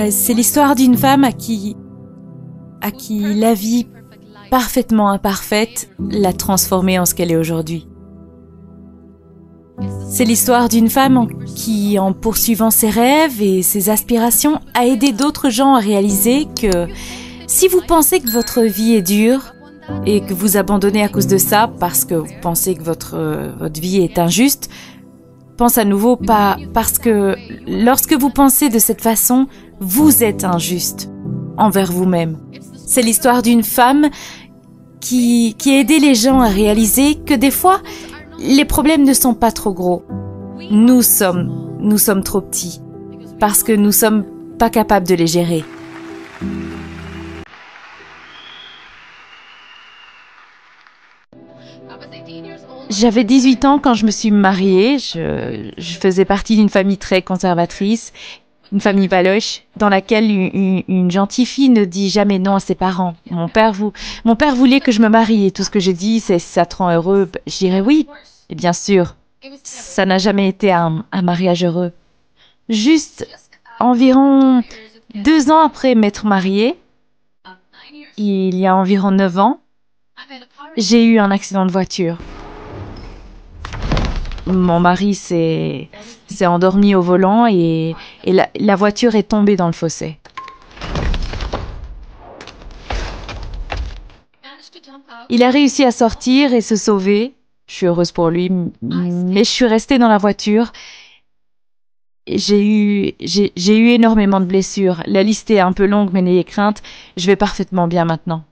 C'est l'histoire d'une femme à qui la vie parfaitement imparfaite l'a transformée en ce qu'elle est aujourd'hui. C'est l'histoire d'une femme qui, en poursuivant ses rêves et ses aspirations, a aidé d'autres gens à réaliser que si vous pensez que votre vie est dure et que vous abandonnez à cause de ça parce que vous pensez que votre vie est injuste, pense à nouveau pas parce que lorsque vous pensez de cette façon, vous êtes injuste envers vous-même. C'est l'histoire d'une femme qui a aidé les gens à réaliser que des fois, les problèmes ne sont pas trop gros. Nous sommes trop petits parce que nous sommes pas capables de les gérer. J'avais 18 ans quand je me suis mariée. Je faisais partie d'une famille très conservatrice, une famille valoche, dans laquelle une gentille fille ne dit jamais non à ses parents. Mon père voulait que je me marie et tout ce que j'ai dit, c'est si ça te rend heureux, je dirais oui. Et bien sûr, ça n'a jamais été un mariage heureux. Juste environ 2 ans après m'être mariée, il y a environ 9 ans, j'ai eu un accident de voiture. Mon mari s'est endormi au volant et la voiture est tombée dans le fossé. Il a réussi à sortir et se sauver. Je suis heureuse pour lui, mais je suis restée dans la voiture. J'ai eu énormément de blessures. La liste est un peu longue, mais n'ayez crainte, je vais parfaitement bien maintenant.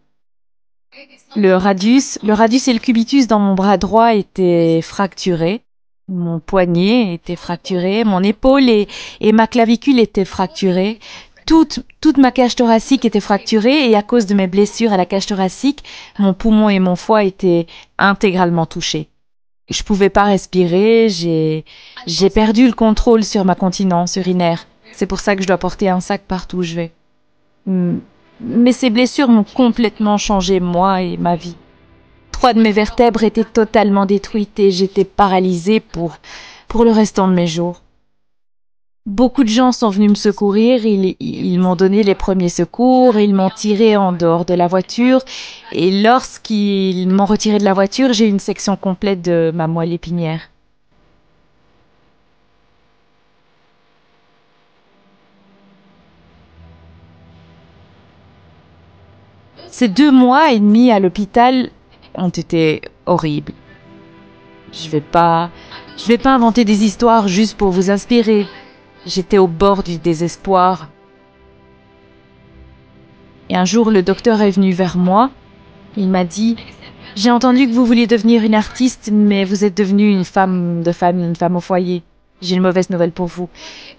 Le radius et le cubitus dans mon bras droit étaient fracturés. Mon poignet était fracturé, mon épaule et ma clavicule étaient fracturées. Toute ma cage thoracique était fracturée et à cause de mes blessures à la cage thoracique, mon poumon et mon foie étaient intégralement touchés. Je pouvais pas respirer, j'ai perdu le contrôle sur ma continence urinaire. C'est pour ça que je dois porter un sac partout où je vais. Mais ces blessures m'ont complètement changé moi et ma vie. 3 de mes vertèbres étaient totalement détruites et j'étais paralysée pour le restant de mes jours. Beaucoup de gens sont venus me secourir, ils m'ont donné les premiers secours, ils m'ont tiré en dehors de la voiture et lorsqu'ils m'ont retiré de la voiture, j'ai eu une section complète de ma moelle épinière. Ces 2 mois et demi à l'hôpital ont été horribles. Je vais pas inventer des histoires juste pour vous inspirer. J'étais au bord du désespoir. Et un jour, le docteur est venu vers moi. Il m'a dit « J'ai entendu que vous vouliez devenir une artiste, mais vous êtes devenue une femme de famille, une femme au foyer. J'ai une mauvaise nouvelle pour vous.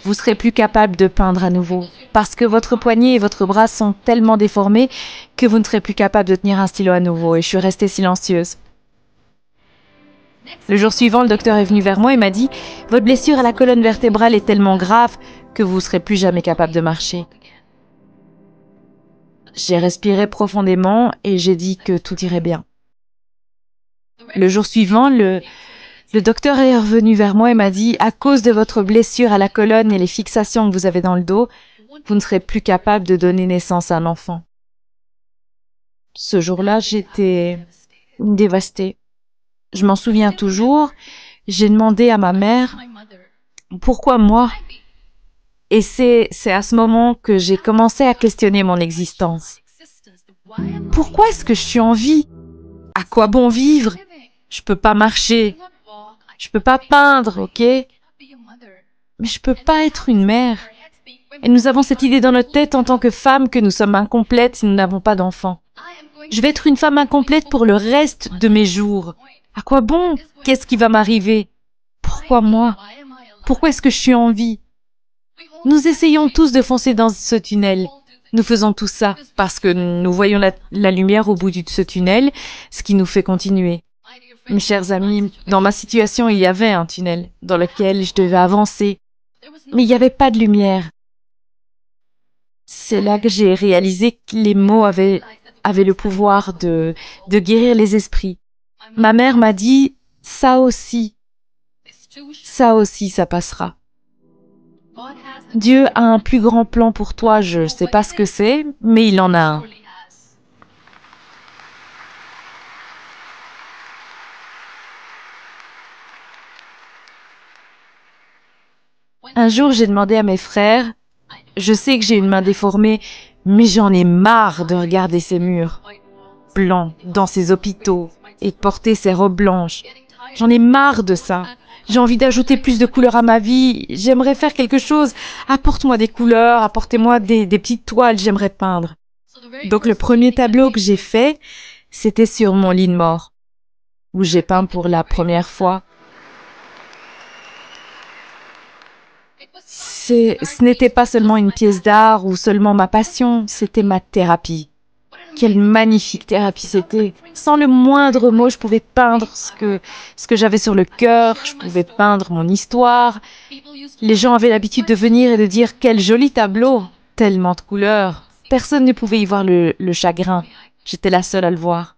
Vous serez plus capable de peindre à nouveau, parce que votre poignet et votre bras sont tellement déformés que vous ne serez plus capable de tenir un stylo à nouveau. » Et je suis restée silencieuse. Le jour suivant, le docteur est venu vers moi et m'a dit « Votre blessure à la colonne vertébrale est tellement grave que vous ne serez plus jamais capable de marcher. » J'ai respiré profondément et j'ai dit que tout irait bien. Le jour suivant, le docteur est revenu vers moi et m'a dit « À cause de votre blessure à la colonne et les fixations que vous avez dans le dos, vous ne serez plus capable de donner naissance à un enfant. » Ce jour-là, j'étais dévastée. Je m'en souviens toujours. J'ai demandé à ma mère « Pourquoi moi ?» Et c'est à ce moment que j'ai commencé à questionner mon existence. Pourquoi est-ce que je suis en vie? À quoi bon vivre? Je peux pas marcher. Je peux pas peindre, ok? Mais je peux pas être une mère. Et nous avons cette idée dans notre tête en tant que femmes que nous sommes incomplètes si nous n'avons pas d'enfants. Je vais être une femme incomplète pour le reste de mes jours. À quoi bon? Qu'est-ce qui va m'arriver? Pourquoi moi? Pourquoi est-ce que je suis en vie? Nous essayons tous de foncer dans ce tunnel. Nous faisons tout ça parce que nous voyons la lumière au bout de ce tunnel, ce qui nous fait continuer. Mes chers amis, dans ma situation, il y avait un tunnel dans lequel je devais avancer, mais il n'y avait pas de lumière. C'est là que j'ai réalisé que les mots avaient le pouvoir de guérir les esprits. Ma mère m'a dit « ça aussi, ça passera ». Dieu a un plus grand plan pour toi, je ne sais pas ce que c'est, mais il en a un. Un jour, j'ai demandé à mes frères, je sais que j'ai une main déformée, mais j'en ai marre de regarder ces murs blancs dans ces hôpitaux et de porter ces robes blanches. J'en ai marre de ça. J'ai envie d'ajouter plus de couleurs à ma vie. J'aimerais faire quelque chose. Apporte-moi des couleurs, apportez-moi des petites toiles, j'aimerais peindre. Donc le premier tableau que j'ai fait, c'était sur mon lit de mort, où j'ai peint pour la première fois. Ce n'était pas seulement une pièce d'art ou seulement ma passion, c'était ma thérapie. Quelle magnifique thérapie c'était. Sans le moindre mot, je pouvais peindre ce que j'avais sur le cœur, je pouvais peindre mon histoire. Les gens avaient l'habitude de venir et de dire quel joli tableau, tellement de couleurs. Personne ne pouvait y voir le chagrin. J'étais la seule à le voir.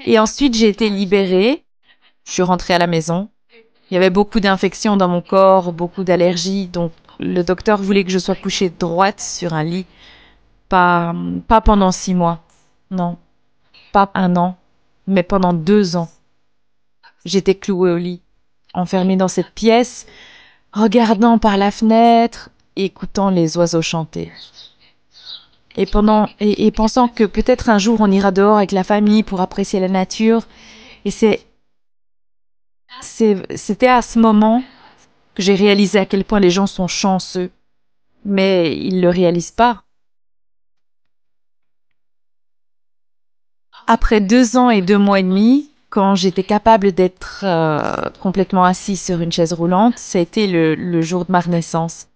Et ensuite, j'ai été libérée. Je suis rentrée à la maison. Il y avait beaucoup d'infections dans mon corps, beaucoup d'allergies, donc le docteur voulait que je sois couchée droite sur un lit. Pas pendant 6 mois. Non. Pas 1 an. Mais pendant 2 ans. J'étais clouée au lit. Enfermée dans cette pièce, regardant par la fenêtre, écoutant les oiseaux chanter. Et pensant que peut-être un jour on ira dehors avec la famille pour apprécier la nature. Et c'était à ce moment que j'ai réalisé à quel point les gens sont chanceux. Mais ils le réalisent pas. Après 2 ans et 2 mois et demi, quand j'étais capable d'être complètement assise sur une chaise roulante, ça a été le jour de ma renaissance.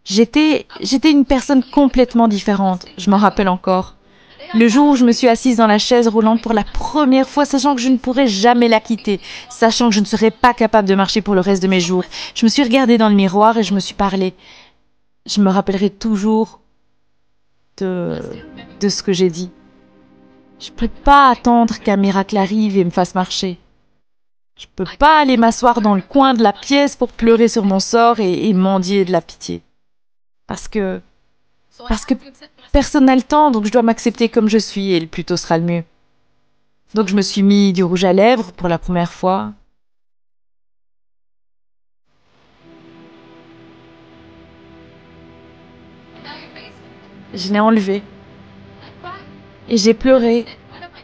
J'étais une personne complètement différente, je m'en rappelle encore. Le jour où je me suis assise dans la chaise roulante pour la première fois, sachant que je ne pourrais jamais la quitter, sachant que je ne serais pas capable de marcher pour le reste de mes jours, je me suis regardée dans le miroir et je me suis parlé. Je me rappellerai toujours de ce que j'ai dit. Je peux pas attendre qu'un miracle arrive et me fasse marcher. Je peux pas aller m'asseoir dans le coin de la pièce pour pleurer sur mon sort et mendier de la pitié. Parce que personne n'a le temps, donc je dois m'accepter comme je suis et le plus tôt sera le mieux. Donc je me suis mis du rouge à lèvres pour la première fois. Je l'ai enlevé. Et j'ai pleuré.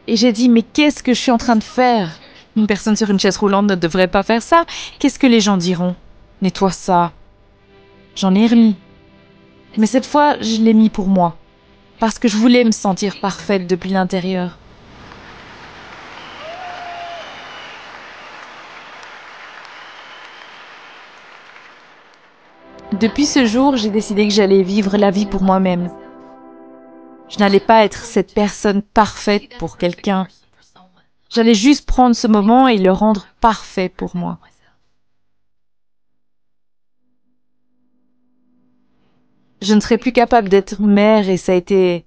Et j'ai dit, mais qu'est-ce que je suis en train de faire? Une personne sur une chaise roulante ne devrait pas faire ça. Qu'est-ce que les gens diront? Nettoie ça. J'en ai remis. Mais cette fois, je l'ai mis pour moi. Parce que je voulais me sentir parfaite depuis l'intérieur. Depuis ce jour, j'ai décidé que j'allais vivre la vie pour moi-même. Je n'allais pas être cette personne parfaite pour quelqu'un. J'allais juste prendre ce moment et le rendre parfait pour moi. Je ne serais plus capable d'être mère et ça a été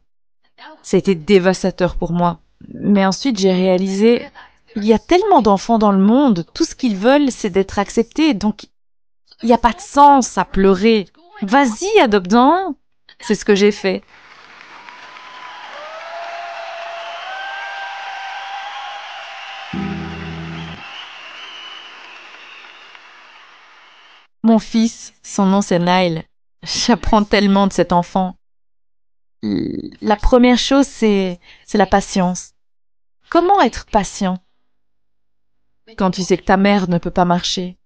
dévastateur pour moi. Mais ensuite, j'ai réalisé, il y a tellement d'enfants dans le monde, tout ce qu'ils veulent, c'est d'être acceptés, donc il n'y a pas de sens à pleurer. Vas-y, adopte-en un. C'est ce que j'ai fait. Mon fils, son nom c'est Nile. J'apprends tellement de cet enfant. La première chose, c'est la patience. Comment être patient quand tu sais que ta mère ne peut pas marcher?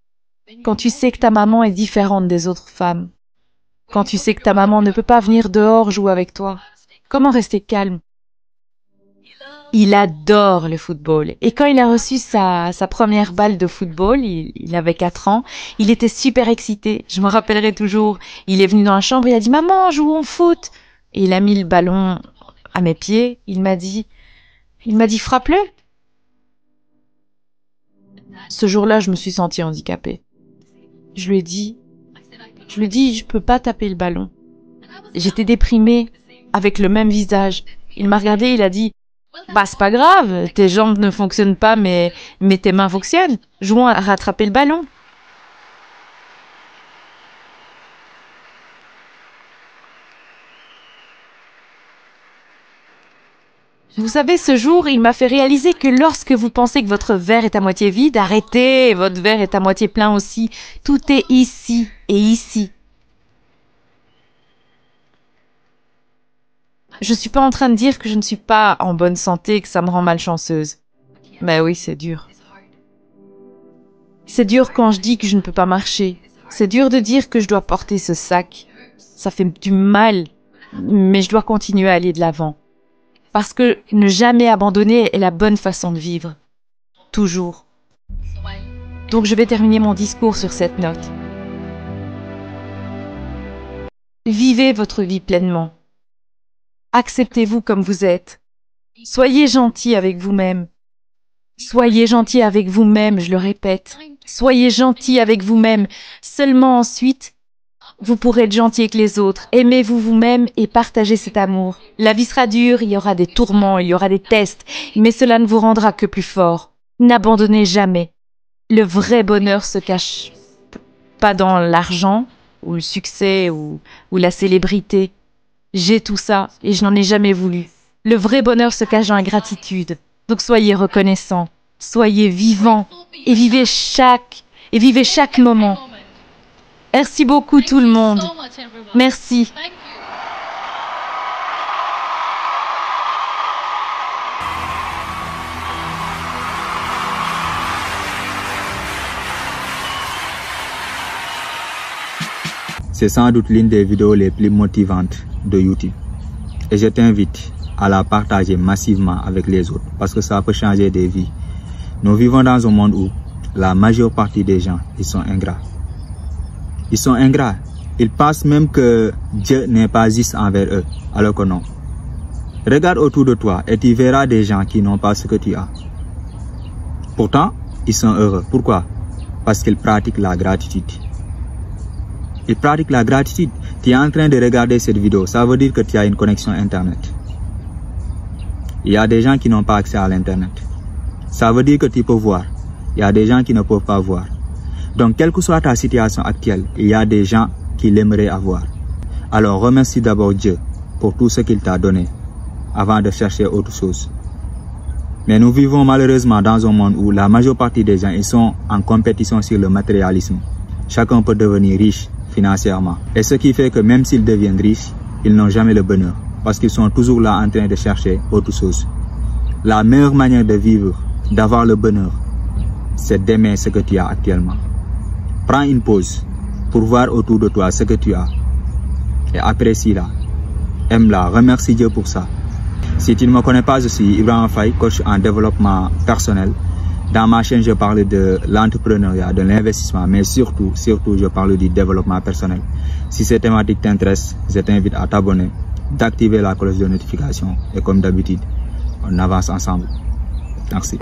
Quand tu sais que ta maman est différente des autres femmes? Quand tu sais que ta maman ne peut pas venir dehors jouer avec toi? Comment rester calme? Il adore le football. Et quand il a reçu sa première balle de football, il avait 4 ans, il était super excité. Je me rappellerai toujours. Il est venu dans la chambre, il a dit « Maman, jouons au foot !» Et il a mis le ballon à mes pieds. Il m'a dit « Frappe-le !» Ce jour-là, je me suis sentie handicapée. Je lui ai dit « Je peux pas taper le ballon. » J'étais déprimée, avec le même visage. Il m'a regardé, il a dit « Bah, c'est pas grave, tes jambes ne fonctionnent pas, mais tes mains fonctionnent. Jouons à rattraper le ballon. » Vous savez, ce jour, il m'a fait réaliser que lorsque vous pensez que votre verre est à moitié vide, arrêtez, votre verre est à moitié plein aussi. Tout est ici et ici. Je ne suis pas en train de dire que je ne suis pas en bonne santé, que ça me rend malchanceuse. Mais oui, c'est dur. C'est dur quand je dis que je ne peux pas marcher. C'est dur de dire que je dois porter ce sac. Ça fait du mal, mais je dois continuer à aller de l'avant. Parce que ne jamais abandonner est la bonne façon de vivre. Toujours. Donc je vais terminer mon discours sur cette note. Vivez votre vie pleinement. Acceptez-vous comme vous êtes. Soyez gentil avec vous-même. Soyez gentil avec vous-même, je le répète. Soyez gentil avec vous-même. Seulement ensuite, vous pourrez être gentil avec les autres. Aimez-vous vous-même et partagez cet amour. La vie sera dure, il y aura des tourments, il y aura des tests, mais cela ne vous rendra que plus fort. N'abandonnez jamais. Le vrai bonheur se cache pas dans l'argent, ou le succès, ou la célébrité. J'ai tout ça et je n'en ai jamais voulu. Le vrai bonheur se cache dans la gratitude. Donc soyez reconnaissants, soyez vivants et vivez chaque moment. Merci beaucoup tout le monde. Merci. C'est sans doute l'une des vidéos les plus motivantes de YouTube. Et je t'invite à la partager massivement avec les autres parce que ça peut changer des vies. Nous vivons dans un monde où la majeure partie des gens, ils sont ingrats. Ils sont ingrats. Ils pensent même que Dieu n'est pas juste envers eux, alors que non. Regarde autour de toi et tu verras des gens qui n'ont pas ce que tu as. Pourtant, ils sont heureux. Pourquoi? Parce qu'ils pratiquent la gratitude. Ils pratiquent la gratitude. Tu es en train de regarder cette vidéo, ça veut dire que tu as une connexion Internet. Il y a des gens qui n'ont pas accès à l'Internet. Ça veut dire que tu peux voir. Il y a des gens qui ne peuvent pas voir. Donc, quelle que soit ta situation actuelle, il y a des gens qui l'aimeraient avoir. Alors, remercie d'abord Dieu pour tout ce qu'il t'a donné avant de chercher autre chose. Mais nous vivons malheureusement dans un monde où la majeure partie des gens ils sont en compétition sur le matérialisme. Chacun peut devenir riche financièrement. Et ce qui fait que même s'ils deviennent riches, ils n'ont jamais le bonheur. Parce qu'ils sont toujours là en train de chercher autre chose. La meilleure manière de vivre, d'avoir le bonheur, c'est d'aimer ce que tu as actuellement. Prends une pause pour voir autour de toi ce que tu as. Et apprécie-la. Aime-la. Remercie Dieu pour ça. Si tu ne me connais pas, je suis Ibrahima Faye, coach en développement personnel. Dans ma chaîne, je parle de l'entrepreneuriat, de l'investissement, mais surtout, je parle du développement personnel. Si cette thématique t'intéresse, je t'invite à t'abonner, d'activer la cloche de notification et comme d'habitude, on avance ensemble. Merci.